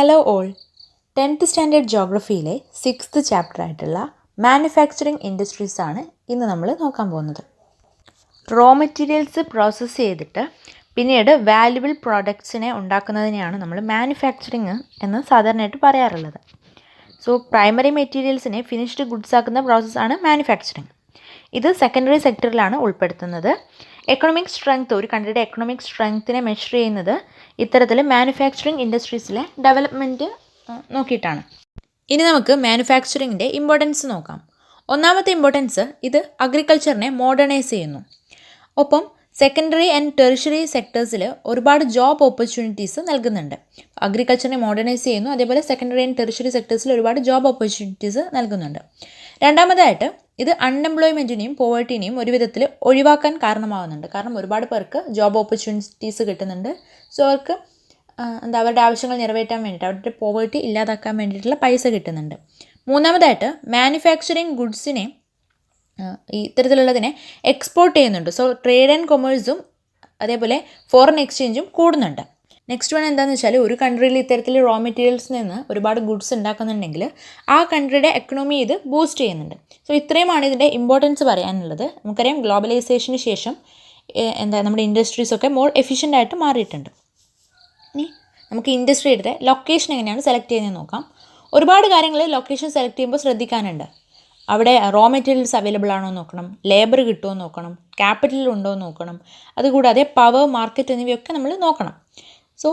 Hello all 10th standard ജോഗ്രഫിയിലെ 6th chapter ആയിട്ടുള്ള manufacturing industries ആണ് ഇന്ന് നമ്മൾ നോക്കാൻ പോകുന്നത്. റോ മെറ്റീരിയൽസ് പ്രോസസ്സ് ചെയ്തിട്ട് പിന്നീട് വാല്യുബിൾ പ്രോഡക്ട്സിനെ ഉണ്ടാക്കുന്നതിനെയാണ് നമ്മൾ മാനുഫാക്ചറിങ് എന്ന് സാധാരണയായിട്ട് പറയാറുള്ളത്. സോ പ്രൈമറി മെറ്റീരിയൽസിനെ ഫിനിഷ്ഡ് ഗുഡ്സ് ആക്കുന്ന പ്രോസസ്സാണ് മാനുഫാക്ചറിങ്. ഇത് സെക്കൻഡറി സെക്ടറിലാണ് ഉൾപ്പെടുത്തുന്നത്. എക്കണോമിക് സ്ട്രെങ്ത്, ഒരു കൺട്രിയുടെ എക്കണോമിക് സ്ട്രെങ്ത്തിനെ മെഷർ ചെയ്യുന്നത് ഇത്തരത്തിൽ മാനുഫാക്ചറിങ് ഇൻഡസ്ട്രീസിലെ ഡെവലപ്മെൻറ്റ് നോക്കിയിട്ടാണ്. ഇനി നമുക്ക് മാനുഫാക്ചറിങ്ങിൻ്റെ ഇമ്പോർട്ടൻസ് നോക്കാം. ഒന്നാമത്തെ ഇമ്പോർട്ടൻസ്, ഇത് അഗ്രികൾച്ചറിനെ മോഡേണൈസ് ചെയ്യുന്നു. ഒപ്പം സെക്കൻഡറി ആൻഡ് ടെറിഷറി സെക്ടേഴ്സിൽ ഒരുപാട് ജോബ് ഓപ്പർച്യൂണിറ്റീസ് നൽകുന്നുണ്ട്. അഗ്രികൾച്ചറിനെ മോഡേണൈസ് ചെയ്യുന്നു, അതേപോലെ സെക്കൻഡറി ആൻഡ് ടെറിഷറി സെക്ടേഴ്സിൽ ഒരുപാട് ജോബ് ഓപ്പർച്യൂണിറ്റീസ് നൽകുന്നുണ്ട്. രണ്ടാമതായിട്ട് ഇത് അൺഎംപ്ലോയ്മെൻറ്റിനെയും പോവർട്ടിനെയും ഒരു വിധത്തിൽ ഒഴിവാക്കാൻ കാരണമാകുന്നുണ്ട്. കാരണം ഒരുപാട് പേർക്ക് ജോബ് ഓപ്പർച്യൂണിറ്റീസ് കിട്ടുന്നുണ്ട്. സോ അവർക്ക് അവരുടെ ആവശ്യങ്ങൾ നിറവേറ്റാൻ വേണ്ടിയിട്ട്, അവരുടെ പോവർട്ടി ഇല്ലാതാക്കാൻ വേണ്ടിയിട്ടുള്ള പൈസ കിട്ടുന്നുണ്ട്. മൂന്നാമതായിട്ട് മാനുഫാക്ചറിങ് ഗുഡ്സിനെ ഇത്തരത്തിലുള്ളതിനെ എക്സ്പോർട്ട് ചെയ്യുന്നുണ്ട്. സോ ട്രേഡ് ആൻഡ് കൊമേഴ്സും അതേപോലെ ഫോറിൻ എക്സ്ചേഞ്ചും കൂടുന്നുണ്ട്. നെക്സ്റ്റ് വൺ എന്താണെന്ന് വെച്ചാൽ, ഒരു കൺട്രിയിൽ ഇത്തരത്തിൽ റോ മെറ്റീരിയൽസിൽ നിന്ന് ഒരുപാട് ഗുഡ്സ് ഉണ്ടാക്കുന്നുണ്ടെങ്കിൽ ആ കൺട്രിയുടെ എക്കണോമി ഇത് ബൂസ്റ്റ് ചെയ്യുന്നുണ്ട്. സോ ഇത്രയുമാണ് ഇതിൻ്റെ ഇമ്പോർട്ടൻസ് പറയാനുള്ളത്. നമുക്കറിയാം ഗ്ലോബലൈസേഷന് ശേഷം നമ്മുടെ ഇൻഡസ്ട്രീസൊക്കെ മോർ എഫിഷ്യൻ്റ് ആയിട്ട് മാറിയിട്ടുണ്ട്. ഇനി നമുക്ക് ഇൻഡസ്ട്രിയുടെ ലൊക്കേഷൻ എങ്ങനെയാണ് സെലക്ട് ചെയ്യുന്നത് നോക്കാം. ഒരുപാട് കാര്യങ്ങൾ ലൊക്കേഷൻ സെലക്ട് ചെയ്യുമ്പോൾ ശ്രദ്ധിക്കാനുണ്ട്. അവിടെ റോ മെറ്റീരിയൽസ് അവൈലബിൾ ആണോ എന്ന് നോക്കണം, ലേബർ കിട്ടുമോ എന്ന് നോക്കണം, ക്യാപിറ്റൽ ഉണ്ടോ എന്ന് നോക്കണം, അതുകൂടാതെ പവർ, മാർക്കറ്റ് എന്നിവയൊക്കെ നമ്മൾ നോക്കണം. സോ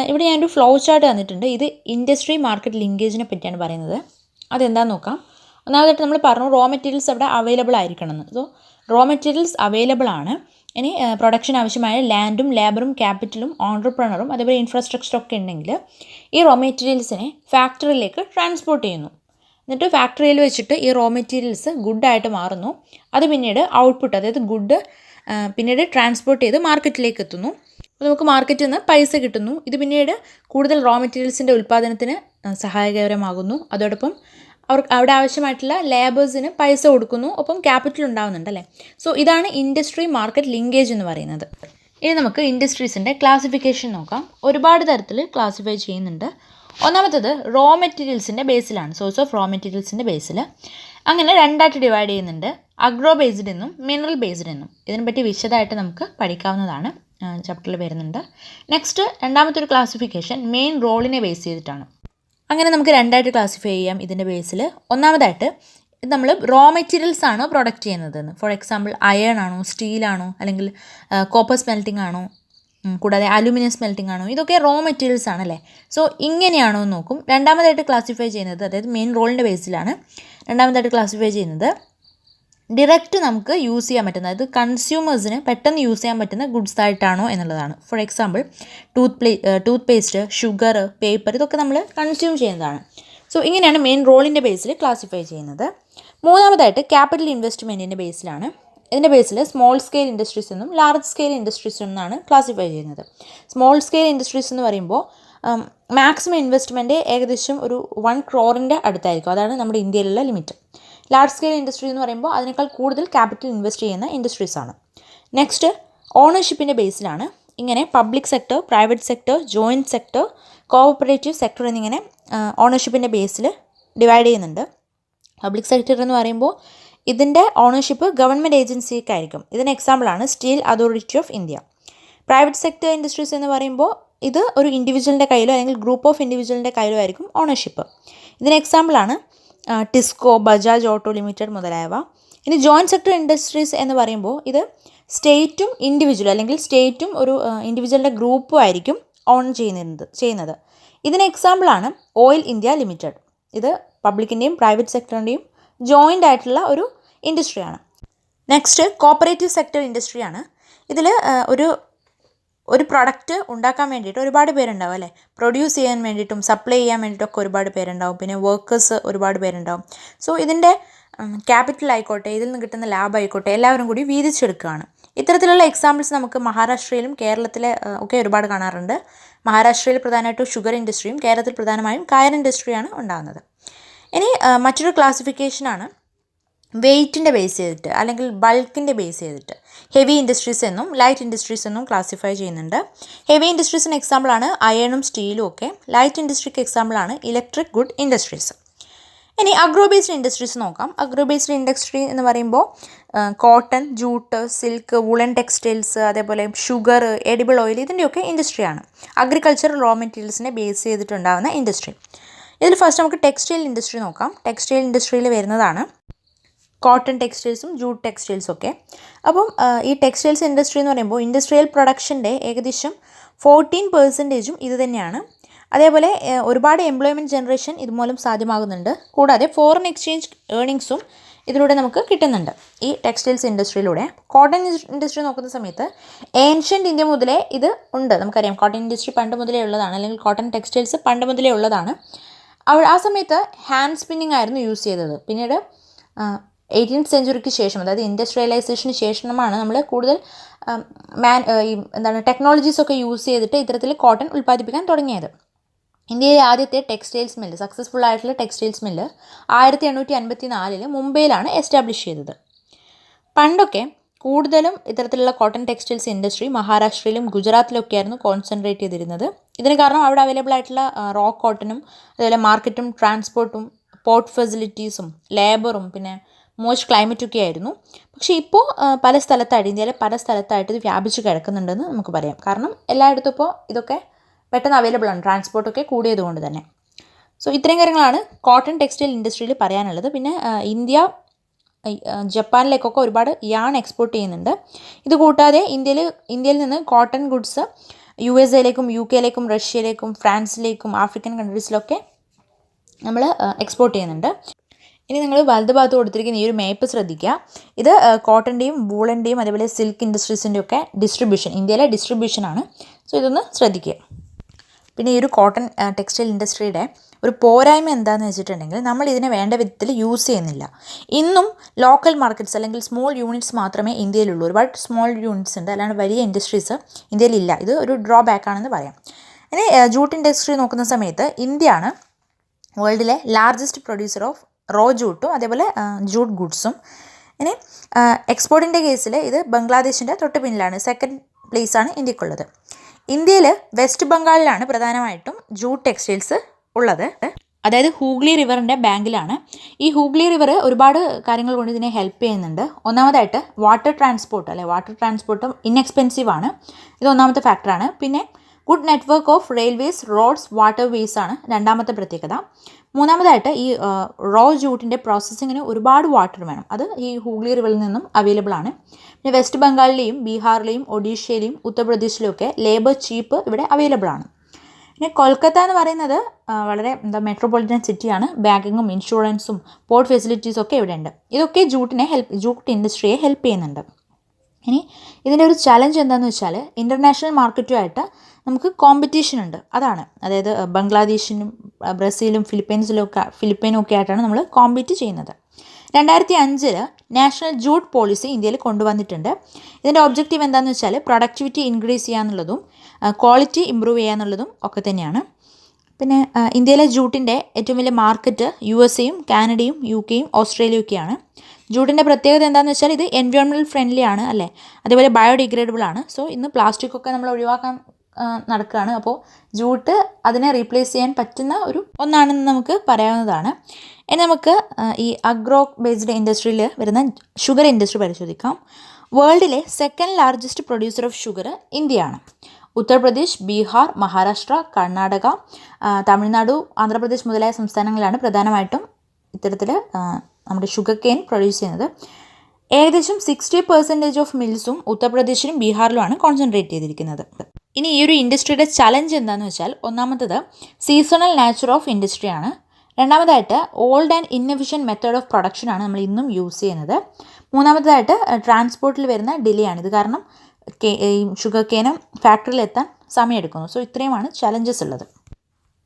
ഇവിടെ ഞാനൊരു ഫ്ലോ ചാർട്ട് തന്നിട്ടുണ്ട്. ഇത് ഇൻഡസ്ട്രി മാർക്കറ്റ് ലിങ്കേജിനെ പറ്റിയാണ് പറയുന്നത്. അതെന്താണെന്ന് നോക്കാം. ഒന്നാമതായിട്ട് നമ്മൾ പറഞ്ഞു റോ മെറ്റീരിയൽസ് അവിടെ അവൈലബിൾ ആയിരിക്കണമെന്ന്. സോ റോ മെറ്റീരിയൽസ് അവൈലബിൾ ആണ്. ഇനി പ്രൊഡക്ഷൻ ആവശ്യമായ ലാൻഡും ലേബറും ക്യാപിറ്റലും ഓൺട്രപ്രണറും അതേപോലെ ഇൻഫ്രാസ്ട്രക്ചറൊക്കെ ഉണ്ടെങ്കിൽ ഈ റോ മെറ്റീരിയൽസിനെ ഫാക്ടറിയിലേക്ക് ട്രാൻസ്പോർട്ട് ചെയ്യുന്നു. എന്നിട്ട് ഫാക്ടറിയിൽ വെച്ചിട്ട് ഈ റോ മെറ്റീരിയൽസ് ഗുഡായിട്ട് മാറുന്നു. അത് പിന്നീട് ഔട്ട്പുട്ട്, അതായത് ഗുഡ് പിന്നീട് ട്രാൻസ്പോർട്ട് ചെയ്ത് മാർക്കറ്റിലേക്ക് എത്തുന്നു. അപ്പോൾ നമുക്ക് മാർക്കറ്റിൽ നിന്ന് പൈസ കിട്ടുന്നു. ഇത് പിന്നീട് കൂടുതൽ റോ മെറ്റീരിയൽസിൻ്റെ ഉൽപ്പാദനത്തിന് സഹായകരമാകുന്നു. അതോടൊപ്പം അവിടെ ആവശ്യമായിട്ടുള്ള ലേബേഴ്സിന് പൈസ കൊടുക്കുന്നു. ഒപ്പം ക്യാപിറ്റൽ ഉണ്ടാകുന്നുണ്ട് അല്ലേ. സോ ഇതാണ് ഇൻഡസ്ട്രി മാർക്കറ്റ് ലിങ്കേജ് എന്ന് പറയുന്നത്. ഇനി നമുക്ക് ഇൻഡസ്ട്രീസിൻ്റെ ക്ലാസിഫിക്കേഷൻ നോക്കാം. ഒരുപാട് തരത്തിൽ ക്ലാസിഫൈ ചെയ്യുന്നുണ്ട്. ഒന്നാമത്തേത് റോ മെറ്റീരിയൽസിൻ്റെ ബേസിലാണ്, സോഴ്സ് ഓഫ് റോ മെറ്റീരിയൽസിൻ്റെ ബേസിൽ. അങ്ങനെ രണ്ടായിട്ട് ഡിവൈഡ് ചെയ്യുന്നുണ്ട്, അഗ്രോ ബേസ്ഡ് എന്നും മിനറൽ ബേസ്ഡ് എന്നും. ഇതിനെപ്പറ്റി വിശദമായിട്ട് നമുക്ക് പഠിക്കാവുന്നതാണ്, ചാപ്റ്ററിൽ വരുന്നുണ്ട്. നെക്സ്റ്റ് രണ്ടാമത്തെ ഒരു ക്ലാസിഫിക്കേഷൻ മെയിൻ റോളിനെ ബേസ് ചെയ്തിട്ടാണ്. അങ്ങനെ നമുക്ക് രണ്ടായിട്ട് ക്ലാസിഫൈ ചെയ്യാം ഇതിൻ്റെ ബേസിൽ. ഒന്നാമതായിട്ട് നമ്മൾ റോ മെറ്റീരിയൽസ് ആണോ പ്രൊഡക്റ്റ് ചെയ്യുന്നതെന്ന്. ഫോർ എക്സാമ്പിൾ അയൺ ആണോ, സ്റ്റീലാണോ, അല്ലെങ്കിൽ കോപ്പർ സ്മെൽറ്റിംഗ് ആണോ, കൂടാതെ അലുമിനിയം സ്മെൽറ്റിംഗ് ആണോ, ഇതൊക്കെ റോ മെറ്റീരിയൽസ് ആണല്ലേ. സോ ഇങ്ങനെയാണോ എന്ന് നോക്കും. രണ്ടാമതായിട്ട് ക്ലാസിഫൈ ചെയ്യുന്നത്, അതായത് മെയിൻ റോളിൻ്റെ ബേസിലാണ് രണ്ടാമതായിട്ട് ക്ലാസിഫൈ ചെയ്യുന്നത്, ഡിറക്റ്റ് നമുക്ക് യൂസ് ചെയ്യാൻ പറ്റുന്ന, അതായത് കൺസ്യൂമേഴ്സിന് പെട്ടെന്ന് യൂസ് ചെയ്യാൻ പറ്റുന്ന ഗുഡ്സ് ആയിട്ടാണോ എന്നുള്ളതാണ്. For example tooth paste, sugar, paper, ഇതൊക്കെ നമ്മൾ കൺസ്യൂം ചെയ്യുന്നതാണ്. സോ ഇങ്ങനെയാണ് മെയിൻ റോളിൻ്റെ ബേസിൽ ക്ലാസിഫൈ ചെയ്യുന്നത്. മൂന്നാമതായിട്ട് ക്യാപിറ്റൽ ഇൻവെസ്റ്റ്മെൻറ്റിൻ്റെ ബേസിലാണ്. ഇതിൻ്റെ ബേസിൽ സ്മോൾ സ്കെയിൽ ഇൻഡസ്ട്രീസ് എന്നും ലാർജ് സ്കെയിൽ ഇൻഡസ്ട്രീസ് എന്നാണ് ക്ലാസിഫൈ ചെയ്യുന്നത്. സ്മോൾ സ്കെയിൽ ഇൻഡസ്ട്രീസ് എന്ന് പറയുമ്പോൾ മാക്സിമം ഇൻവെസ്റ്റ്മെൻറ്റ് ഏകദേശം ഒരു 1 crore അടുത്തായിരിക്കും. അതാണ് നമ്മുടെ ഇന്ത്യയിലുള്ള ലിമിറ്റ്. ലാർജ് സ്കെയിൽ ഇൻഡസ്ട്രി എന്ന് പറയുമ്പോൾ അതിനേക്കാൾ കൂടുതൽ ക്യാപിറ്റൽ ഇൻവെസ്റ്റ് ചെയ്യുന്ന ഇൻഡസ്ട്രീസാണ്. നെക്സ്റ്റ് ഓണർഷിപ്പിൻ്റെ ബേസിലാണ്. ഇങ്ങനെ public sector, private sector, joint sector, cooperative sector എന്നിങ്ങനെ ഓണർഷിപ്പിൻ്റെ ബേസിൽ ഡിവൈഡ് ചെയ്യുന്നുണ്ട്. പബ്ലിക് സെക്ടർ എന്ന് പറയുമ്പോൾ ഇതിൻ്റെ ഓണർഷിപ്പ് ഗവൺമെൻറ് ഏജൻസിക്കായിരിക്കും. ഇതിന് എക്സാമ്പിളാണ് steel authority of India. Private sector industries എന്ന് പറയുമ്പോൾ ഇത് ഒരു ഇൻഡിവിജ്വലിൻ്റെ കയ്യിലോ അല്ലെങ്കിൽ ഗ്രൂപ്പ് ഓഫ് ഇൻഡിവിജ്വലിൻ്റെ കയ്യിലോ ആയിരിക്കും ഓണർഷിപ്പ്. ഇതിന് എക്സാമ്പിളാണ് ടിസ്കോ, ബജാജ് ഓട്ടോ ലിമിറ്റഡ് മുതലായവ. ഇനി ജോയിൻറ്റ് സെക്ടർ ഇൻഡസ്ട്രീസ് എന്ന് പറയുമ്പോൾ ഇത് സ്റ്റേറ്റും ഇൻഡിവിജ്വലും അല്ലെങ്കിൽ സ്റ്റേറ്റും ഒരു ഇൻഡിവിജ്വലിൻ്റെ ഗ്രൂപ്പും ആയിരിക്കും ഓൺ ചെയ്യുന്നത്. ഇതിന് എക്സാമ്പിളാണ് ഓയിൽ ഇന്ത്യ ലിമിറ്റഡ്. ഇത് പബ്ലിക്കിൻ്റെയും പ്രൈവറ്റ് സെക്ടറിൻ്റെയും ജോയിൻ്റ് ആയിട്ടുള്ള ഒരു ഇൻഡസ്ട്രിയാണ്. നെക്സ്റ്റ് കോപ്പറേറ്റീവ് സെക്ടർ ഇൻഡസ്ട്രിയാണ്. ഇതിൽ ഒരു പ്രൊഡക്റ്റ് ഉണ്ടാക്കാൻ വേണ്ടിയിട്ട് ഒരുപാട് പേരുണ്ടാവും അല്ലേ. പ്രൊഡ്യൂസ് ചെയ്യാൻ വേണ്ടിയിട്ടും സപ്ലൈ ചെയ്യാൻ വേണ്ടിയിട്ടൊക്കെ ഒരുപാട് പേരുണ്ടാവും. പിന്നെ വർക്കേഴ്സ് ഒരുപാട് പേരുണ്ടാവും. സോ ഇതിൻ്റെ ക്യാപിറ്റൽ ആയിക്കോട്ടെ, ഇതിൽ നിന്ന് കിട്ടുന്ന ലാഭം ആയിക്കോട്ടെ, എല്ലാവരും കൂടി വീതിച്ചെടുക്കുകയാണ്. ഇത്തരത്തിലുള്ള എക്സാമ്പിൾസ് നമുക്ക് മഹാരാഷ്ട്രയിലും കേരളത്തിലെ ഒക്കെ ഒരുപാട് കാണാറുണ്ട്. മഹാരാഷ്ട്രയിൽ പ്രധാനമായിട്ടും ഷുഗർ ഇൻഡസ്ട്രിയും കേരളത്തിൽ പ്രധാനമായും കയർ ഇൻഡസ്ട്രിയാണ് ഉണ്ടാകുന്നത്. ഇനി മറ്റൊരു ക്ലാസിഫിക്കേഷനാണ് വെയ്റ്റിൻ്റെ ബേസ് ചെയ്തിട്ട് അല്ലെങ്കിൽ ബൾക്കിൻ്റെ ബേസ് ചെയ്തിട്ട് ഹെവി ഇൻഡസ്ട്രീസ് എന്നും ലൈറ്റ് ഇൻഡസ്ട്രീസ് എന്നും ക്ലാസിഫൈ ചെയ്യുന്നുണ്ട്. ഹെവി ഇൻഡസ്ട്രീസിന് എക്സാമ്പിളാണ് അയണും സ്റ്റീലും ഒക്കെ. ലൈറ്റ് ഇൻഡസ്ട്രിക്ക് എക്സാമ്പിളാണ് ഇലക്ട്രിക് ഗുഡ് ഇൻഡസ്ട്രീസ്. ഇനി അഗ്രോ ബേസ്ഡ് ഇൻഡസ്ട്രീസ് നോക്കാം. അഗ്രോ ബേസ്ഡ് ഇൻഡസ്ട്രി എന്ന് പറയുമ്പോൾ cotton, jute, silk, woollen textiles, അതേപോലെ ഷുഗർ, എഡിബിൾ ഓയിൽ, ഇതിൻ്റെയൊക്കെ ഇൻഡസ്ട്രിയാണ്. അഗ്രികൾച്ചറൽ റോ മെറ്റീരിയൽസിനെ ബേസ് ചെയ്തിട്ടുണ്ടാകുന്ന ഇൻഡസ്ട്രി. ഇതിൽ ഫസ്റ്റ് നമുക്ക് ടെക്സ്റ്റൈൽ ഇൻഡസ്ട്രി നോക്കാം. ടെക്സ്റ്റൈൽ ഇൻഡസ്ട്രിയിൽ വരുന്നതാണ് കോട്ടൺ ടെക്സ്റ്റൈൽസും ജൂട്ട് ടെക്സ്റ്റൈൽസും ഒക്കെ. അപ്പം ഈ ടെക്സ്റ്റൈൽസ് ഇൻഡസ്ട്രി എന്ന് പറയുമ്പോൾ ഇൻഡസ്ട്രിയൽ പ്രൊഡക്ഷൻ്റെ ഏകദേശം 14% ഇത് തന്നെയാണ്. അതേപോലെ ഒരുപാട് എംപ്ലോയ്മെൻറ്റ് ജനറേഷൻ ഇതുമൂലം സാധ്യമാകുന്നുണ്ട്. കൂടാതെ ഫോറിൻ എക്സ്ചേഞ്ച് ഏർണിങ്സും ഇതിലൂടെ നമുക്ക് കിട്ടുന്നുണ്ട് ഈ ടെക്സ്റ്റൈൽസ് ഇൻഡസ്ട്രിയിലൂടെ. കോട്ടൺ ഇൻഡസ്ട്രി നോക്കുന്ന സമയത്ത് ഏൻഷ്യൻ്റ് ഇന്ത്യ മുതലേ ഇത് ഉണ്ട്. നമുക്കറിയാം കോട്ടൺ ഇൻഡസ്ട്രി പണ്ട് മുതലേ ഉള്ളതാണ്, അല്ലെങ്കിൽ കോട്ടൺ ടെക്സ്റ്റൈൽസ് പണ്ട് മുതലേ ഉള്ളതാണ്. ആ സമയത്ത് ഹാൻഡ് സ്പിന്നിങ് ആയിരുന്നു യൂസ് ചെയ്തത്. പിന്നീട് 18th സെഞ്ച്വറിക്ക് ശേഷം, അതായത് ഇൻഡസ്ട്രിയലൈസേഷന് ശേഷമാണ് നമ്മൾ കൂടുതൽ ടെക്നോളജീസൊക്കെ യൂസ് ചെയ്തിട്ട് ഇത്തരത്തിൽ കോട്ടൺ ഉൽപ്പാദിപ്പിക്കാൻ തുടങ്ങിയത്. ഇന്ത്യയിലെ ആദ്യത്തെ ടെക്സ്റ്റൈൽസ് മില്ല്, സക്സസ്ഫുൾ ആയിട്ടുള്ള ടെക്സ്റ്റൈൽസ് മില്ല് 1854 മുംബൈയിലാണ് എസ്റ്റാബ്ലിഷ് ചെയ്തത്. പണ്ടൊക്കെ കൂടുതലും ഇത്തരത്തിലുള്ള കോട്ടൺ ടെക്സ്റ്റൈൽസ് ഇൻഡസ്ട്രി മഹാരാഷ്ട്രയിലും ഗുജറാത്തിലൊക്കെ ആയിരുന്നു കോൺസെൻട്രേറ്റ് ചെയ്തിരുന്നത്. ഇതിന് കാരണം അവിടെ അവൈലബിൾ ആയിട്ടുള്ള റോ കോട്ടനും അതുപോലെ മാർക്കറ്റും ട്രാൻസ്പോർട്ടും പോർട്ട് ഫെസിലിറ്റീസും ലേബറും പിന്നെ മോശ് ക്ലൈമറ്റൊക്കെ ആയിരുന്നു. പക്ഷേ ഇപ്പോൾ പല സ്ഥലത്തായിട്ട്, ഇന്ത്യയിലെ പല സ്ഥലത്തായിട്ട് ഇത് വ്യാപിച്ച് കിടക്കുന്നുണ്ടെന്ന് നമുക്ക് പറയാം. കാരണം എല്ലായിടത്തും ഇപ്പോൾ ഇതൊക്കെ പെട്ടെന്ന് അവൈലബിൾ ആണ്, ട്രാൻസ്പോർട്ടൊക്കെ കൂടിയതുകൊണ്ട് തന്നെ. സോ ഇത്രയും കാര്യങ്ങളാണ് കോട്ടൺ ടെക്സ്റ്റൈൽ ഇൻഡസ്ട്രിയിൽ പറയാനുള്ളത്. പിന്നെ ഇന്ത്യ ജപ്പാനിലേക്കൊക്കെ ഒരുപാട് യാൺ എക്സ്പോർട്ട് ചെയ്യുന്നുണ്ട്. ഇത് കൂടാതെ ഇന്ത്യയിൽ നിന്ന് കോട്ടൺ ഗുഡ്സ് USA-ലേക്കും UK-ലേക്കും റഷ്യയിലേക്കും ഫ്രാൻസിലേക്കും ആഫ്രിക്കൻ കൺട്രീസിലൊക്കെ നമ്മൾ എക്സ്പോർട്ട് ചെയ്യുന്നുണ്ട്. ഇനി നിങ്ങൾ വലത് ഭാഗത്ത് കൊടുത്തിരിക്കുന്ന ഈ ഒരു മാപ്പ് ശ്രദ്ധിക്കുക. ഇത് കോട്ടൻ്റെയും വൂളൻ്റെയും അതേപോലെ സിൽക്ക് ഇൻഡസ്ട്രീസിൻ്റെയും ഒക്കെ ഡിസ്ട്രിബ്യൂഷൻ, ഇന്ത്യയിലെ ഡിസ്ട്രിബ്യൂഷനാണ്. സോ ഇതൊന്ന് ശ്രദ്ധിക്കുക. പിന്നെ ഈ ഒരു കോട്ടൺ ടെക്സ്റ്റൈൽ ഇൻഡസ്ട്രിയുടെ ഒരു പോരായ്മ എന്താണെന്ന് വെച്ചിട്ടുണ്ടെങ്കിൽ നമ്മൾ ഇതിനെ വേണ്ട വിധത്തിൽ യൂസ് ചെയ്യുന്നില്ല. ഇന്നും ലോക്കൽ മാർക്കറ്റ്സ് അല്ലെങ്കിൽ സ്മോൾ യൂണിറ്റ്സ് മാത്രമേ ഇന്ത്യയിലുള്ളൂ. ഒരുപാട് സ്മോൾ യൂണിറ്റ്സ് ഉണ്ട്, അല്ലാണ്ട് വലിയ ഇൻഡസ്ട്രീസ് ഇന്ത്യയിലില്ല. ഇത് ഒരു ഡ്രോബാക്ക് ആണെന്ന് പറയാം. ഇനി ജൂട്ട് ഇൻഡസ്ട്രി നോക്കുന്ന സമയത്ത് ഇന്ത്യയാണ് വേൾഡിലെ ലാർജസ്റ്റ് പ്രൊഡ്യൂസർ ഓഫ് റോ ജൂട്ടും അതേപോലെ ജൂട്ട് ഗുഡ്സും. ഇനി എക്സ്പോർട്ടിൻ്റെ കേസിൽ ഇത് ബംഗ്ലാദേശിൻ്റെ തൊട്ട് പിന്നിലാണ്. സെക്കൻഡ് പ്ലേസാണ് ഇന്ത്യക്കുള്ളത്. ഇന്ത്യയിൽ വെസ്റ്റ് ബംഗാളിലാണ് പ്രധാനമായിട്ടും ജൂട്ട് ടെക്സ്റ്റൈൽസ് ഉള്ളത്. അതായത് ഹൂഗ്ലി റിവറിൻ്റെ ബാങ്കിലാണ്. ഈ ഹൂഗ്ലി റിവർ ഒരുപാട് കാര്യങ്ങൾ കൊണ്ട് ഇതിനെ ഹെൽപ്പ് ചെയ്യുന്നുണ്ട്. ഒന്നാമതായിട്ട് വാട്ടർ ട്രാൻസ്പോർട്ടും ഇൻഎക്സ്പെൻസീവ് ആണ്. ഇത് ഒന്നാമത്തെ ഫാക്ടറാണ്. പിന്നെ good network of railways, roads, waterways ആണ് രണ്ടാമത്തെ പ്രത്യേകത. മൂന്നാമതായിട്ട് ഈ റോ ജൂട്ടിൻ്റെ പ്രോസസ്സിങ്ങിന് ഒരുപാട് വാട്ടർ വേണം. അത് ഈ ഹൂഗ്ലി റിവറിൽ നിന്നും അവൈലബിൾ ആണ്. പിന്നെ വെസ്റ്റ് ബംഗാളിലെയും ബീഹാറിലെയും ഒഡീഷയിലെയും ഉത്തർപ്രദേശിലെയും ഒക്കെ ലേബർ ചീപ്പ് ഇവിടെ അവൈലബിൾ ആണ്. പിന്നെ കൊൽക്കത്ത എന്ന് പറയുന്നത് വളരെ മെട്രോപൊളിറ്റൻ സിറ്റിയാണ്. ബാങ്കിങ്ങും ഇൻഷുറൻസും പോർട്ട് ഫെസിലിറ്റീസും ഒക്കെ ഇവിടെ ഉണ്ട്. ഇതൊക്കെ ജൂട്ട് ഇൻഡസ്ട്രിയെ ഹെൽപ്പ് ചെയ്യുന്നുണ്ട്. ഇനി ഇതിൻ്റെ ഒരു ചലഞ്ച് എന്താണെന്ന് വെച്ചാൽ ഇൻ്റർനാഷണൽ മാർക്കറ്റുമായിട്ട് നമുക്ക് കോമ്പറ്റീഷൻ ഉണ്ട്. അതായത് ബംഗ്ലാദേശിനും ബ്രസീലും ഫിലിപ്പൈനും ഒക്കെ ആയിട്ടാണ് നമ്മൾ കോമ്പീറ്റ് ചെയ്യുന്നത്. 2005 നാഷണൽ ജൂട്ട് പോളിസി ഇന്ത്യയിൽ കൊണ്ടുവന്നിട്ടുണ്ട്. ഇതിൻ്റെ ഒബ്ജക്റ്റീവ് എന്താണെന്ന് വെച്ചാൽ പ്രൊഡക്ടിവിറ്റി ഇൻക്രീസ് ചെയ്യാന്നുള്ളതും ക്വാളിറ്റി ഇമ്പ്രൂവ് ചെയ്യാന്നുള്ളതും ഒക്കെ തന്നെയാണ്. പിന്നെ ഇന്ത്യയിലെ ജൂട്ടിൻ്റെ ഏറ്റവും വലിയ മാർക്കറ്റ് USA-യും കാനഡയും UK-യും ഓസ്ട്രേലിയയും ഒക്കെയാണ്. ജൂട്ടിൻ്റെ പ്രത്യേകത എന്താണെന്ന് വെച്ചാൽ ഇത് എൻവയോൺമെൻറ്റൽ ഫ്രണ്ട്ലി ആണ്, അല്ലേ? അതേപോലെ ബയോഡിഗ്രേഡബിൾ ആണ്. സോ ഇന്ന് പ്ലാസ്റ്റിക് ഒക്കെ നമ്മൾ ഒഴിവാക്കാൻ നടക്കുകയാണ്. അപ്പോൾ ജൂട്ട് അതിനെ റീപ്ലേസ് ചെയ്യാൻ പറ്റുന്ന ഒന്നാണെന്ന് നമുക്ക് പറയാവുന്നതാണ്. ഇനി നമുക്ക് ഈ അഗ്രോ ബേസ്ഡ് ഇൻഡസ്ട്രിയിൽ വരുന്ന ഷുഗർ ഇൻഡസ്ട്രി പരിശോധിക്കാം. വേൾഡിലെ second largest producer of sugar ഇന്ത്യയാണ്. ഉത്തർപ്രദേശ്, ബീഹാർ, മഹാരാഷ്ട്ര, കർണാടക, തമിഴ്നാടു, ആന്ധ്രാപ്രദേശ് മുതലായ സംസ്ഥാനങ്ങളിലാണ് പ്രധാനമായിട്ടും ഇത്തരത്തിൽ നമ്മുടെ ഷുഗർ കെയിൻ പ്രൊഡ്യൂസ് ചെയ്യുന്നത്. ഏകദേശം 60% ഓഫ് മിൽസും ഉത്തർപ്രദേശിലും ബീഹാറിലുമാണ് കോൺസെൻട്രേറ്റ് ചെയ്തിരിക്കുന്നത്. ഇനി ഈ ഒരു ഇൻഡസ്ട്രിയുടെ ചലഞ്ച് എന്താണെന്ന് വെച്ചാൽ ഒന്നാമത്തത് സീസണൽ നാച്ചർ ഓഫ് ഇൻഡസ്ട്രിയാണ്. രണ്ടാമതായിട്ട് old and inefficient method of പ്രൊഡക്ഷനാണ് നമ്മൾ ഇന്നും യൂസ് ചെയ്യുന്നത്. മൂന്നാമതായിട്ട് ട്രാൻസ്പോർട്ടിൽ വരുന്ന ഡിലേ ആണ്. ഇത് കാരണം ഷുഗർ കെയിനും ഫാക്ടറിയിൽ എത്താൻ സമയമെടുക്കുന്നു. സോ ഇത്രയുമാണ് ചലഞ്ചസ് ഉള്ളത്.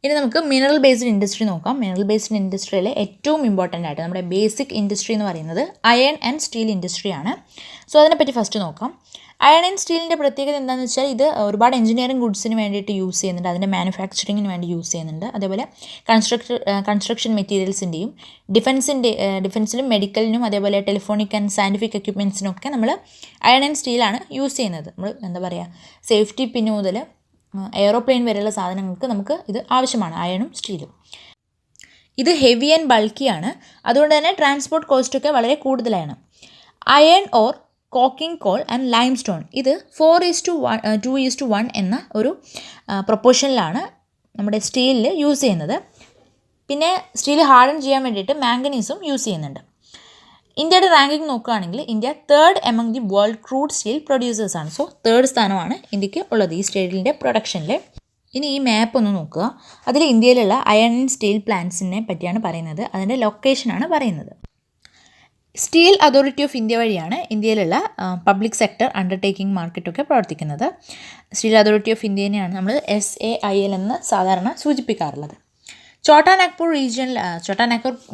ഇനി നമുക്ക് മിനറൽ ബേസ്ഡ് ഇൻഡസ്ട്രി നോക്കാം. മിനറൽ ബേസ്ഡ് ഇൻഡസ്ട്രിയിലെ ഏറ്റവും ഇമ്പോർട്ടൻ്റ് ആയിട്ട് നമ്മുടെ ബേസിക് ഇൻഡസ്ട്രി എന്ന് പറയുന്നത് അയൺ ആൻഡ് സ്റ്റീൽ ഇൻഡസ്ട്രിയാണ്. സോ അതിനെപ്പറ്റി ഫസ്റ്റ് നോക്കാം. അയൺ ആൻഡ് സ്റ്റീലിൻ്റെ പ്രത്യേകത എന്താണെന്ന് വെച്ചാൽ ഇത് ഒരുപാട് എഞ്ചിനീയറിംഗ് ഗുഡ്സിന് വേണ്ടിയിട്ട് യൂസ് ചെയ്യുന്നുണ്ട്, അതിൻ്റെ മാനുഫാക്ചറിങ്ങിന് വേണ്ടി യൂസ് ചെയ്യുന്നുണ്ട്. അതേപോലെ കൺസ്ട്രക്ഷൻ മെറ്റീരിയൽസിൻ്റെയും ഡിഫൻസിലും മെഡിക്കലിനും അതേപോലെ ടെലിഫോണിക് ആൻഡ് സയൻറ്റിഫിക് എക്യുപ്മെൻറ്റ്സിനൊക്കെ നമ്മൾ അയൺ ആൻഡ് സ്റ്റീലാണ് യൂസ് ചെയ്യുന്നത്. നമ്മൾ എന്താ പറയുക, സേഫ്റ്റി പിൻ മുതൽ എയ്റോപ്ലെയിൻ വരെയുള്ള സാധനങ്ങൾക്ക് നമുക്ക് ഇത് ആവശ്യമാണ്, അയണും സ്റ്റീലും. ഇത് ഹെവി ആൻഡ് ബൾക്കിയാണ്, അതുകൊണ്ട് തന്നെ ട്രാൻസ്പോർട്ട് കോസ്റ്റൊക്കെ വളരെ കൂടുതലാണ്. Iron or cocking call and lime stone ഇത് 4:2:1 എന്ന ഒരു പ്രൊപ്പോർഷനിലാണ് നമ്മുടെ സ്റ്റീലിൽ യൂസ് ചെയ്യുന്നത്. പിന്നെ സ്റ്റീൽ ഹാർഡൻ ചെയ്യാൻ വേണ്ടിയിട്ട് മാംഗനീസും യൂസ് ചെയ്യുന്നുണ്ട്. ഇന്ത്യയുടെ റാങ്കിങ് നോക്കുകയാണെങ്കിൽ India 3rd among the world crude steel പ്രൊഡ്യൂസേഴ്സാണ്. സോ 3rd സ്ഥാനമാണ് ഇന്ത്യക്ക് ഉള്ളത് ഈ സ്റ്റീലിൻ്റെ പ്രൊഡക്ഷനിൽ. ഇനി ഈ മാപ്പ് ഒന്ന് നോക്കുക. അതിൽ ഇന്ത്യയിലുള്ള അയൺ ആൻഡ് സ്റ്റീൽ പ്ലാന്റ്സിനെ പറ്റിയാണ് പറയുന്നത്, അതിൻ്റെ ലൊക്കേഷനാണ് പറയുന്നത്. സ്റ്റീൽ അതോറിറ്റി ഓഫ് ഇന്ത്യ വഴിയാണ് ഇന്ത്യയിലുള്ള പബ്ലിക് സെക്ടർ അണ്ടർടേക്കിംഗ് മാർക്കറ്റൊക്കെ പ്രവർത്തിക്കുന്നത്. സ്റ്റീൽ അതോറിറ്റി ഓഫ് ഇന്ത്യനെയാണ് നമ്മൾ SAIL എന്ന് സാധാരണ സൂചിപ്പിക്കാറുള്ളത്.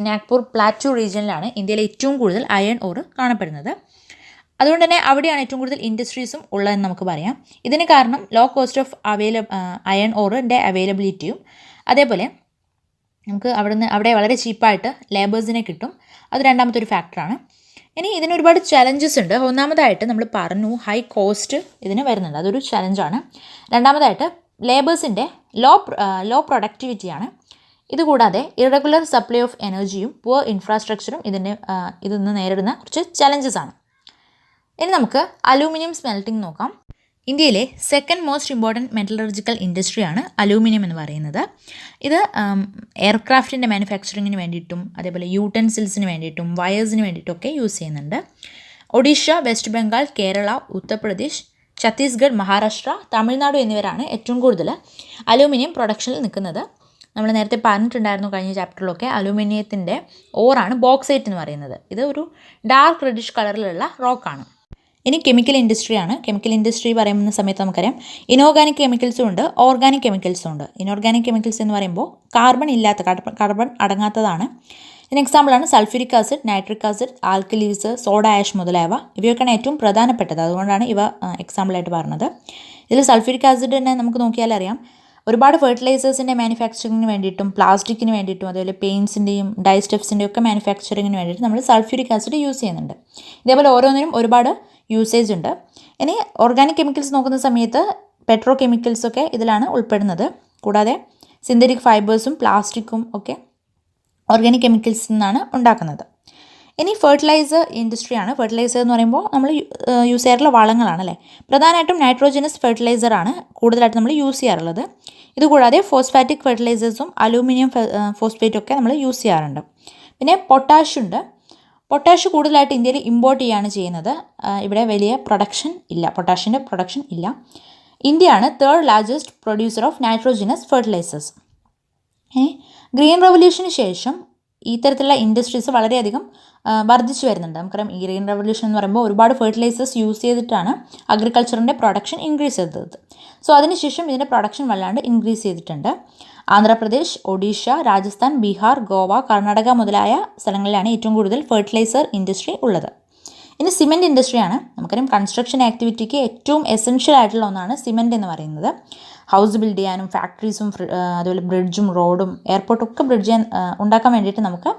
നാഗ്പൂർ പ്ലാറ്റു റീജിയനിലാണ് ഇന്ത്യയിലെ ഏറ്റവും കൂടുതൽ അയൺ ഓർ കാണപ്പെടുന്നത്. അതുകൊണ്ട് തന്നെ അവിടെയാണ് ഏറ്റവും കൂടുതൽ ഇൻഡസ്ട്രീസും ഉള്ളതെന്ന് നമുക്ക് പറയാം. ഇതിന് കാരണം ലോ കോസ്റ്റ് ഓഫ് അയൺ ഓറിൻ്റെ അവൈലബിലിറ്റിയും അതേപോലെ നമുക്ക് അവിടെ വളരെ ചീപ്പായിട്ട് ലേബേഴ്സിനെ കിട്ടും, അത് രണ്ടാമത്തെ ഒരു ഫാക്ടറാണ്. ഇനി ഇതിന് ഒരുപാട് ചലഞ്ചസ് ഉണ്ട്. ഒന്നാമതായിട്ട് നമ്മൾ പറഞ്ഞു ഹൈ കോസ്റ്റ് ഇതിന് വരുന്നുണ്ട്, അതൊരു ചലഞ്ചാണ്. രണ്ടാമതായിട്ട് ലേബേഴ്സിൻ്റെ ലോ പ്രൊഡക്ടിവിറ്റിയാണ്. ഇതുകൂടാതെ ഇറഗുലർ സപ്ലൈ ഓഫ് എനർജിയും പുവർ ഇൻഫ്രാസ്ട്രക്ചറും ഇതിന്ന് നേരിടുന്ന കുറച്ച് ചലഞ്ചസ് ആണ്. ഇനി നമുക്ക് അലൂമിനിയം സ്മെൽറ്റിംഗ് നോക്കാം. ഇന്ത്യയിലെ സെക്കൻഡ് മോസ്റ്റ് ഇമ്പോർട്ടൻറ്റ് മെറ്റലർജിക്കൽ ഇൻഡസ്ട്രിയാണ് അലൂമിനിയം എന്ന് പറയുന്നത്. ഇത് എയർക്രാഫ്റ്റിൻ്റെ മാനുഫാക്ചറിങ്ങിന് വേണ്ടിയിട്ടും അതേപോലെ യൂട്ടൻസിൽസിന് വേണ്ടിയിട്ടും വയേഴ്സിന് വേണ്ടിയിട്ടൊക്കെ യൂസ് ചെയ്യുന്നുണ്ട്. ഒഡീഷ, വെസ്റ്റ് ബംഗാൾ, കേരള, ഉത്തർപ്രദേശ്, ഛത്തീസ്ഗഡ്, മഹാരാഷ്ട്ര, തമിഴ്നാട് എന്നിവരാണ് ഏറ്റവും കൂടുതൽ അലൂമിനിയം പ്രൊഡക്ഷനിൽ നിൽക്കുന്നത്. നമ്മൾ നേരത്തെ പറഞ്ഞിട്ടുണ്ടായിരുന്നു കഴിഞ്ഞ ചാപ്റ്ററിലൊക്കെ, അലൂമിനിയത്തിൻ്റെ ഓറാണ് ബോക്സൈറ്റ് എന്ന് പറയുന്നത്. ഇത് ഒരു ഡാർക്ക് റെഡിഷ് കളറിലുള്ള റോക്കാണ്. ഇനി കെമിക്കൽ ഇൻഡസ്ട്രിയാണ്. കെമിക്കൽ ഇൻഡസ്ട്രി പറയുന്ന സമയത്ത് നമുക്കറിയാം ഇനോർഗാനിക് കെമിക്കൽസും ഉണ്ട്, ഓർഗാനിക് കെമിക്കൽസും ഉണ്ട്. ഇനോർഗാനിക് കെമിക്കൽസ് എന്ന് പറയുമ്പോൾ കാർബൺ അടങ്ങാത്തതാണ്. ഇതിന് എക്സാമ്പിളാണ് sulphuric acid, nitric acid, alkalis, soda ash മുതലായവ. ഇവയൊക്കെയാണ് ഏറ്റവും പ്രധാനപ്പെട്ടത്, അതുകൊണ്ടാണ് ഇവ എക്സാമ്പിളായിട്ട് പറഞ്ഞത്. ഇതിൽ സൾഫ്യൂരിക് ആസിഡ് തന്നെ നമുക്ക് നോക്കിയാൽ അറിയാം ഒരുപാട് ഫെർട്ടിലൈസേഴ്സിൻ്റെ മാനുഫാക്ചറിങ്ങിന് വേണ്ടിയിട്ടും പ്ലാസ്റ്റിക്കിന് വേണ്ടിയിട്ടും അതേപോലെ പെയിൻസിൻ്റെയും ഡൈസ്റ്റഫ്സിൻ്റെയും ഒക്കെ മാനുഫാക്ചറിങ്ങിന് വേണ്ടിയിട്ട് നമ്മൾ സൾഫ്യൂരിക് ആസിഡ് യൂസ് ചെയ്യുന്നുണ്ട്. ഇതേപോലെ ഓരോന്നിനും ഒരുപാട് യൂസേജ് ഉണ്ട്. ഇനി ഓർഗാനിക് കെമിക്കൽസ് നോക്കുന്ന സമയത്ത് പെട്രോ കെമിക്കൽസൊക്കെ ഇതിലാണ് ഉൾപ്പെടുന്നത്. കൂടാതെ സിന്തറ്റിക് ഫൈബേഴ്സും പ്ലാസ്റ്റിക്കും ഒക്കെ ഓർഗാനിക് കെമിക്കൽസിൽ നിന്നാണ് ഉണ്ടാക്കുന്നത്. ഇനി ഫെർട്ടിലൈസർ ഇൻഡസ്ട്രിയാണ്. ഫെർട്ടിലൈസർ എന്ന് പറയുമ്പോൾ നമ്മൾ യൂസ് ചെയ്യാറുള്ള വളങ്ങളാണ് അല്ലേ. പ്രധാനമായിട്ടും നൈട്രോജനസ് ഫെർട്ടിലൈസറാണ് കൂടുതലായിട്ട് നമ്മൾ യൂസ് ചെയ്യാറുള്ളത്. ഇതുകൂടാതെ ഫോസ്ഫാറ്റിക് ഫെർട്ടിലൈസേഴ്സും അലൂമിനിയം ഫോസ്ഫേറ്റൊക്കെ നമ്മൾ യൂസ് ചെയ്യാറുണ്ട്. പിന്നെ പൊട്ടാഷ് ഉണ്ട്. പൊട്ടാഷ് കൂടുതലായിട്ട് ഇന്ത്യയിൽ ഇമ്പോർട്ട് ചെയ്യുകയാണ് ചെയ്യുന്നത്. ഇവിടെ വലിയ പൊട്ടാഷിൻ്റെ പ്രൊഡക്ഷൻ ഇല്ല. ഇന്ത്യയാണ് 3rd largest producer of nitrogenous fertilisers. Green റവല്യൂഷന് ശേഷം ഇത്തരത്തിലുള്ള ഇൻഡസ്ട്രീസ് വളരെയധികം വർദ്ധിച്ചു വരുന്നുണ്ട്. നമുക്കറിയാം ഈ ഗ്രീൻ റവല്യൂഷൻ എന്ന് പറയുമ്പോൾ ഒരുപാട് ഫെർട്ടിലൈസേഴ്സ് യൂസ് ചെയ്തിട്ടാണ് അഗ്രികൾച്ചറിൻ്റെ പ്രൊഡക്ഷൻ ഇൻക്രീസ് ചെയ്തത്. സോ അതിനുശേഷം ഇതിൻ്റെ പ്രൊഡക്ഷൻ വല്ലാണ്ട് ഇൻക്രീസ് ചെയ്തിട്ടുണ്ട്. ആന്ധ്രാപ്രദേശ്, ഒഡീഷ, രാജസ്ഥാൻ, ബീഹാർ, ഗോവ, കർണാടക മുതലായ സ്ഥലങ്ങളിലാണ് ഏറ്റവും കൂടുതൽ ഫെർട്ടിലൈസർ ഇൻഡസ്ട്രി ഉള്ളത്. ഇനി സിമെൻറ്റ് ഇൻഡസ്ട്രിയാണ്. നമുക്കറിയാം കൺസ്ട്രക്ഷൻ ആക്ടിവിറ്റിക്ക് ഏറ്റവും എസെൻഷ്യൽ ആയിട്ടുള്ള ഒന്നാണ് സിമെൻറ്റ് എന്ന് പറയുന്നത്. ഹൗസ് ബിൽഡ് ചെയ്യാനും ഫാക്ടറീസും അതുപോലെ ബ്രിഡ്ജും റോഡും എയർപോർട്ടൊക്കെ ഉണ്ടാക്കാൻ വേണ്ടിയിട്ട് നമുക്ക്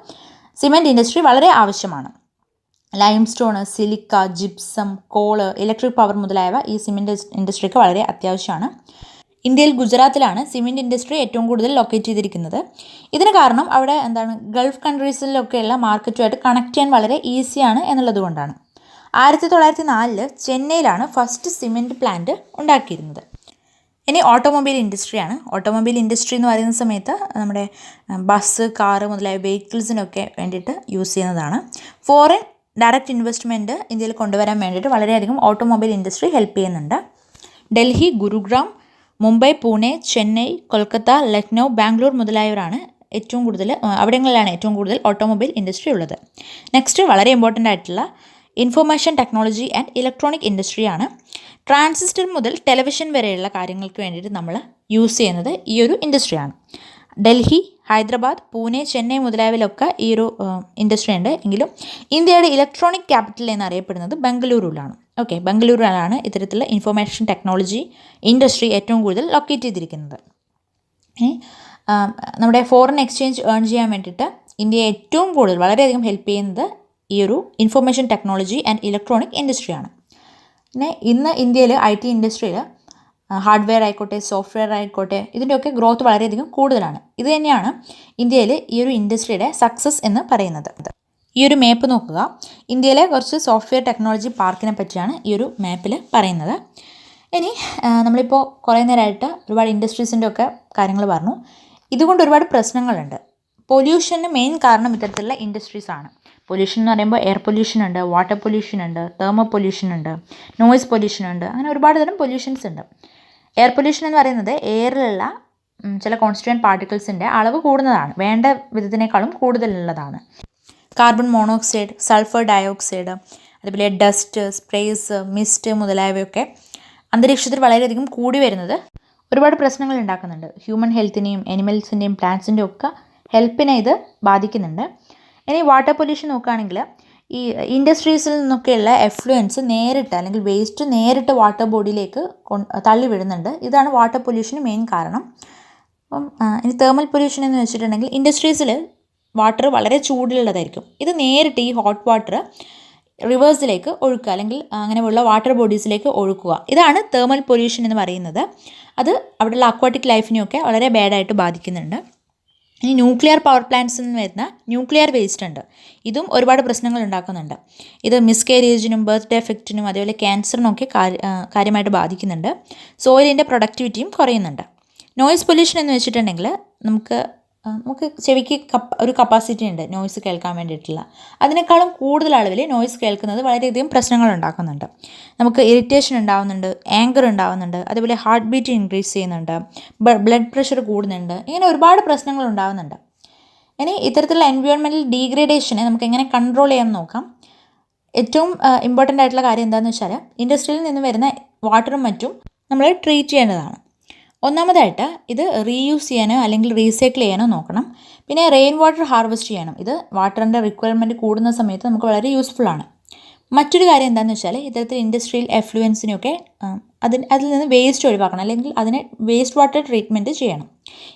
സിമെൻറ്റ് ഇൻഡസ്ട്രി വളരെ ആവശ്യമാണ്. Lime stone, silica, gypsum, call, electric power മുതലായവ ഈ സിമെൻറ്റ് ഇൻഡസ്ട്രിക്ക് വളരെ അത്യാവശ്യമാണ്. ഇന്ത്യയിൽ ഗുജറാത്തിലാണ് സിമെൻറ്റ് ഇൻഡസ്ട്രി ഏറ്റവും കൂടുതൽ ലൊക്കേറ്റ് ചെയ്തിരിക്കുന്നത്. ഇതിന് കാരണം അവിടെ ഗൾഫ് കൺട്രീസിലൊക്കെയുള്ള മാർക്കറ്റുമായിട്ട് കണക്ട് ചെയ്യാൻ വളരെ ഈസിയാണ് എന്നുള്ളത് കൊണ്ടാണ്. 1904 ചെന്നൈയിലാണ് ഫസ്റ്റ് സിമെൻറ്റ് പ്ലാന്റ് ഉണ്ടാക്കിയിരുന്നത്. ഇനി ഓട്ടോമൊബൈൽ ഇൻഡസ്ട്രിയാണ്. ഓട്ടോമൊബൈൽ ഇൻഡസ്ട്രി എന്ന് പറയുന്ന സമയത്ത് നമ്മുടെ ബസ്, കാറ് മുതലായ വെഹിക്കിൾസിനൊക്കെ വേണ്ടിയിട്ട് യൂസ് ചെയ്യുന്നതാണ്. ഫോറിൻ ഡയറക്റ്റ് ഇൻവെസ്റ്റ്മെൻറ്റ് ഇന്ത്യയിൽ കൊണ്ടുവരാൻ വേണ്ടിയിട്ട് വളരെയധികം ഓട്ടോമൊബൈൽ ഇൻഡസ്ട്രി ഹെൽപ്പ് ചെയ്യുന്നുണ്ട്. ഡൽഹി, ഗുരുഗ്രാം, മുംബൈ, പൂനെ, ചെന്നൈ, കൊൽക്കത്ത, ലക്നൗ, ബാംഗ്ലൂർ മുതലായവരാണ് അവിടങ്ങളിലാണ് ഏറ്റവും കൂടുതൽ ഓട്ടോമൊബൈൽ ഇൻഡസ്ട്രി ഉള്ളത്. നെക്സ്റ്റ് വളരെ ഇമ്പോർട്ടൻ്റ് ആയിട്ടുള്ള ഇൻഫർമേഷൻ ടെക്നോളജി ആൻഡ് ഇലക്ട്രോണിക് ഇൻഡസ്ട്രിയാണ്. ട്രാൻസിസ്റ്റർ മുതൽ ടെലിവിഷൻ വരെയുള്ള കാര്യങ്ങൾക്ക് വേണ്ടിയിട്ട് നമ്മൾ യൂസ് ചെയ്യുന്നത് ഈ ഒരു ഇൻഡസ്ട്രിയാണ്. ഡൽഹി, ഹൈദരാബാദ്, പൂനെ, ചെന്നൈ മുതലായവയിലൊക്കെ ഈ ഒരു ഇൻഡസ്ട്രി ഉണ്ട്. എങ്കിലും ഇന്ത്യയുടെ ഇലക്ട്രോണിക് ക്യാപിറ്റൽ എന്നറിയപ്പെടുന്നത് ബംഗളൂരുവിലാണ്. ഓക്കെ, ബംഗളൂരുവിലാണ് ഇത്തരത്തിലുള്ള ഇൻഫർമേഷൻ ടെക്നോളജി ഇൻഡസ്ട്രി ഏറ്റവും കൂടുതൽ ലൊക്കേറ്റ് ചെയ്തിരിക്കുന്നത്. നമ്മുടെ ഫോറിൻ എക്സ്ചേഞ്ച് ഏൺ ചെയ്യാൻ വേണ്ടിയിട്ട് ഇന്ത്യയെ ഏറ്റവും കൂടുതൽ വളരെയധികം ഹെൽപ്പ് ചെയ്യുന്നത് ഈ ഒരു ഇൻഫർമേഷൻ ടെക്നോളജി ആൻഡ് ഇലക്ട്രോണിക് ഇൻഡസ്ട്രിയാണ്. പിന്നെ ഇന്ന് ഇന്ത്യയിൽ IT ഇൻഡസ്ട്രിയിൽ ഹാർഡ്വെയർ ആയിക്കോട്ടെ, സോഫ്റ്റ്വെയർ ആയിക്കോട്ടെ, ഇതിൻ്റെയൊക്കെ ഗ്രോത്ത് വളരെയധികം കൂടുതലാണ്. ഇത് തന്നെയാണ് ഇന്ത്യയിൽ ഈ ഒരു ഇൻഡസ്ട്രിയുടെ സക്സസ് എന്ന് പറയുന്നത്. ഈ ഒരു മാപ്പ് നോക്കുക. ഇന്ത്യയിലെ കുറച്ച് സോഫ്റ്റ്വെയർ ടെക്നോളജി പാർക്കിനെ പറ്റിയാണ് ഈ ഒരു മാപ്പിൽ പറയുന്നത്. ഇനി നമ്മളിപ്പോൾ കുറേ നേരമായിട്ട് ഒരുപാട് ഇൻഡസ്ട്രീസിൻ്റെ ഒക്കെ കാര്യങ്ങൾ പറഞ്ഞു. ഇതുകൊണ്ട് ഒരുപാട് പ്രശ്നങ്ങളുണ്ട്. പൊല്യൂഷന് മെയിൻ കാരണം ഇത്തരത്തിലുള്ള ഇൻഡസ്ട്രീസാണ്. പൊല്യൂഷൻ എന്ന് പറയുമ്പോൾ എയർ പൊല്യൂഷൻ ഉണ്ട്, വാട്ടർ പൊല്യൂഷൻ ഉണ്ട്, തെർമോ പൊല്യൂഷൻ ഉണ്ട്, നോയ്സ് പൊല്യൂഷൻ ഉണ്ട്, അങ്ങനെ ഒരുപാട് തരം പൊല്യൂഷൻസ് ഉണ്ട്. എയർ പൊല്യൂഷൻ എന്ന് പറയുന്നത് എയറിലുള്ള ചില കോൺസ്റ്റിറ്റ്യൂവൻറ്റ് പാർട്ടിക്കിൾസിൻ്റെ അളവ് കൂടുന്നതാണ്, വേണ്ട വിധത്തിനേക്കാളും കൂടുതലുള്ളതാണ്. കാർബൺ മോണോക്സൈഡ്, സൾഫർ ഡയോക്സൈഡ്, അതുപോലെ ഡസ്റ്റ്, സ്പ്രേസ്, മിസ്റ്റ് മുതലായവയൊക്കെ അന്തരീക്ഷത്തിൽ വളരെയധികം കൂടി വരുന്നത് ഒരുപാട് പ്രശ്നങ്ങൾ ഉണ്ടാക്കുന്നുണ്ട്. ഹ്യൂമൻ ഹെൽത്തിനെയും അനിമൽസിൻ്റെയും പ്ലാന്റ്സിൻ്റെയും ഒക്കെ ഹെൽപ്പിനെ ഇത് ബാധിക്കുന്നുണ്ട്. ഇനി വാട്ടർ പൊല്യൂഷൻ നോക്കുകയാണെങ്കിൽ ഈ ഇൻഡസ്ട്രീസിൽ നിന്നൊക്കെയുള്ള എഫ്ലുവൻസ് നേരിട്ട് അല്ലെങ്കിൽ വേസ്റ്റ് നേരിട്ട് വാട്ടർ ബോഡിയിലേക്ക് തള്ളി വിടുന്നുണ്ട്. ഇതാണ് വാട്ടർ പൊല്യൂഷന് മെയിൻ കാരണം. അപ്പം ഇനി തെർമൽ പൊല്യൂഷൻ എന്ന് വെച്ചിട്ടുണ്ടെങ്കിൽ ഇൻഡസ്ട്രീസിൽ വാട്ടർ വളരെ ചൂടുള്ളതായിരിക്കും. ഇത് നേരിട്ട് ഈ ഹോട്ട് വാട്ടർ റിവേഴ്സിലേക്ക് ഒഴുക്കുക അല്ലെങ്കിൽ അങ്ങനെയുള്ള വാട്ടർ ബോഡീസിലേക്ക് ഒഴുക്കുക. ഇതാണ് തെർമൽ പൊല്യൂഷൻ എന്ന് പറയുന്നത്. അത് അവിടെയുള്ള അക്വാട്ടിക് ലൈഫിനെയൊക്കെ വളരെ ബാഡായിട്ട് ബാധിക്കുന്നുണ്ട്. ഇനി ന്യൂക്ലിയർ പവർ പ്ലാന്റ്സിൽ നിന്ന് വരുന്ന ന്യൂക്ലിയർ വേസ്റ്റ് ഉണ്ട്. ഇതും ഒരുപാട് പ്രശ്നങ്ങൾ ഉണ്ടാക്കുന്നുണ്ട്. ഇത് മിസ്കാരേജിനും ബർത്ത് ഡെഫക്റ്റിനും അതേപോലെ ക്യാൻസറിനൊക്കെ കാര്യമായിട്ട് ബാധിക്കുന്നുണ്ട്. സോയിലിൻ്റെ പ്രൊഡക്ടിവിറ്റിയും കുറയുന്നുണ്ട്. നോയ്സ് പൊല്യൂഷൻ എന്ന് വെച്ചിട്ടുണ്ടെങ്കിൽ നമുക്ക് ചെവിക്ക് ഒരു കപ്പാസിറ്റി ഉണ്ട് നോയ്സ് കേൾക്കാൻ വേണ്ടിയിട്ടുള്ള. അതിനേക്കാളും കൂടുതൽ അളവിൽ നോയ്സ് കേൾക്കുന്നത് വളരെയധികം പ്രശ്നങ്ങൾ ഉണ്ടാക്കുന്നുണ്ട്. നമുക്ക് ഇറിറ്റേഷൻ ഉണ്ടാകുന്നുണ്ട്, ആങ്കർ ഉണ്ടാകുന്നുണ്ട്, അതുപോലെ ഹാർട്ട് ബീറ്റ് ഇൻക്രീസ് ചെയ്യുന്നുണ്ട്, ബ്ലഡ് പ്രഷർ കൂടുന്നുണ്ട്, ഇങ്ങനെ ഒരുപാട് പ്രശ്നങ്ങൾ ഉണ്ടാകുന്നുണ്ട്. ഇനി ഇത്തരത്തിലുള്ള എൻവയോൺമെൻറ്റൽ ഡീഗ്രേഡേഷനെ നമുക്ക് എങ്ങനെ കൺട്രോൾ ചെയ്യാമെന്ന് നോക്കാം. ഏറ്റവും ഇമ്പോർട്ടൻ്റ് ആയിട്ടുള്ള കാര്യം എന്താണെന്ന് വെച്ചാൽ ഇൻഡസ്ട്രിയിൽ നിന്ന് വരുന്ന വാട്ടറും മറ്റും നമ്മൾ ട്രീറ്റ് ചെയ്യേണ്ടതാണ്. ഒന്നാമതായിട്ട് ഇത് റീയൂസ് ചെയ്യാനോ അല്ലെങ്കിൽ റീസൈക്കിൾ ചെയ്യാനോ നോക്കണം. പിന്നെ റെയിൻ വാട്ടർ ഹാർവെസ്റ്റ് ചെയ്യണം. ഇത് വാട്ടറിൻ്റെ റിക്വയർമെൻറ്റ് കൂടുന്ന സമയത്ത് നമുക്ക് വളരെ യൂസ്ഫുള്ളാണ്. മറ്റൊരു കാര്യം എന്താണെന്ന് വെച്ചാൽ ഇത്തരത്തിൽ ഇൻഡസ്ട്രിയൽ എഫ്ലുവൻസിനൊക്കെ അതിൽ നിന്ന് വേസ്റ്റ് ഒഴിവാക്കണം, അല്ലെങ്കിൽ അതിനെ വേസ്റ്റ് വാട്ടർ ട്രീറ്റ്മെൻറ്റ് ചെയ്യണം.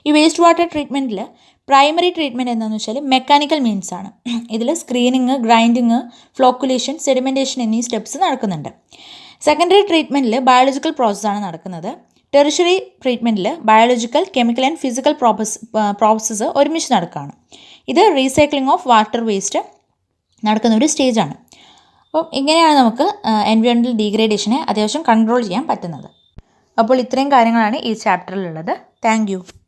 ഈ വേസ്റ്റ് വാട്ടർ ട്രീറ്റ്മെൻറ്റിൽ പ്രൈമറി ട്രീറ്റ്മെൻറ്റ് എന്താണെന്ന് വെച്ചാൽ മെക്കാനിക്കൽ മീൻസ് ആണ്. ഇതിൽ സ്ക്രീനിങ്, ഗ്രൈൻഡിങ്, ഫ്ലോക്കുലേഷൻ, സെഡിമെൻറ്റേഷൻ എന്നീ സ്റ്റെപ്സ് നടക്കുന്നുണ്ട്. സെക്കൻഡറി ട്രീറ്റ്മെൻറ്റിൽ ബയോളജിക്കൽ പ്രോസസ്സാണ് നടക്കുന്നത്. ടെറിഷറി ട്രീറ്റ്മെൻറ്റിൽ biological, chemical and physical process ഒരുമിച്ച് നടക്കുകയാണ്. ഇത് റീസൈക്ലിംഗ് ഓഫ് വാട്ടർ വേസ്റ്റ് നടക്കുന്ന ഒരു സ്റ്റേജാണ്. അപ്പം ഇങ്ങനെയാണ് നമുക്ക് എൻവയോൺമെൻറ്റൽ ഡീഗ്രേഡേഷനെ അത്യാവശ്യം കൺട്രോൾ ചെയ്യാൻ പറ്റുന്നത്. അപ്പോൾ ഇത്രയും കാര്യങ്ങളാണ് ഈ ചാപ്റ്ററിലുള്ളത്. Thank you.